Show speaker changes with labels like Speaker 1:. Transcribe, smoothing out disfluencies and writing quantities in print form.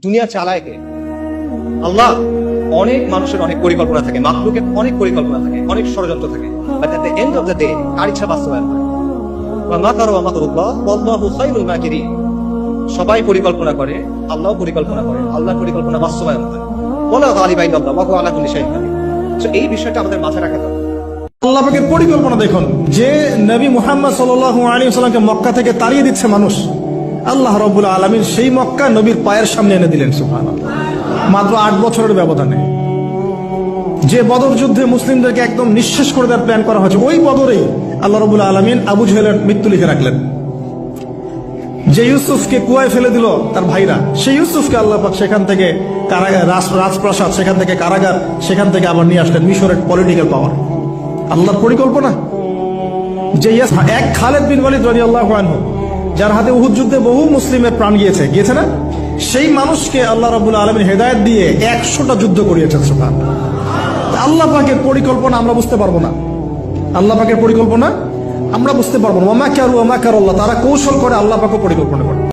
Speaker 1: দুনিয়া চালায় কে? আল্লাহ। অনেক মানুষের অনেক পরিকল্পনা থাকে, মাখলুকের অনেক পরিকল্পনা থাকে, অনেক ষড়যন্ত্র থাকে, but at the end of the day কার ইচ্ছা বাস্তবায়ন হয়। ওয়া মাকারু ওয়া মাকরুল্লাহ ওয়াল্লাহু খায়রুল মাকিরিন। সবাই পরিকল্পনা করে, আল্লাহও পরিকল্পনা করে, আল্লাহর পরিকল্পনা বাস্তবায়ন হয়। ওয়ালা গালিবা ইল্লাল্লাহ ওয়া হুয়া আলা কুল্লি শাইইন কাদির। সো এই বিষয়টা আমাদের মাথায় রাখা দরকার।
Speaker 2: আল্লাহ পাকের পরিকল্পনা দেখুন, যে নবী মুহাম্মদ সাল্লাল্লাহু আলাইহি ওয়াসাল্লামকে মক্কা থেকে তাড়িয়ে দিচ্ছে মানুষ, আল্লাহ রাব্বুল আলামিন সেই মক্কা নবীর পায়ের সামনে এনে দিলেন। সুবহানাল্লাহ। মাত্র 8 বছরের ব্যবধানে যে বদর যুদ্ধে মুসলিমদেরকে একদম নিঃশেষ করে দেওয়ার প্ল্যান করা হয়েছে, ওই বদরেই আল্লাহ রাব্বুল আলামিন আবু জাহেলের মৃত্যু লিখে রাখলেন। যে ইউসুফকে কুয়ায় ফেলে দিল তার ভাইরা, সেই ইউসুফকে আল্লাহ পাক সেখান থেকে কারাগার, রাজপ্রাসাদ, সেখান থেকে কারাগার, সেখান থেকে আবার নিয়ে আসলেন মিশরের পলিটিক্যাল পাওয়ার। আল্লাহর পরিকল্পনা। যে এক খালেদ বিন ওয়ালিদ রাদিয়াল্লাহু আনহু, যার হাতে উহুদ যুদ্ধে বহু মুসলিমের প্রাণ গিয়েছে না, সেই মানুষকে আল্লাহ রাব্বুল আলামিন হেদায়েত দিয়ে 100টা যুদ্ধ করিয়েছেন। সুবহানাল্লাহ। আল্লাহ পাকের পরিকল্পনা আমরা বুঝতে পারবো না, আল্লাহ পাকের পরিকল্পনা আমরা বুঝতে পারবো না। ওয়া মাকারু ওয়া মাকারাল্লাহ, তারা কৌশল করে, আল্লাহ পাকও পরিকল্পনা করে।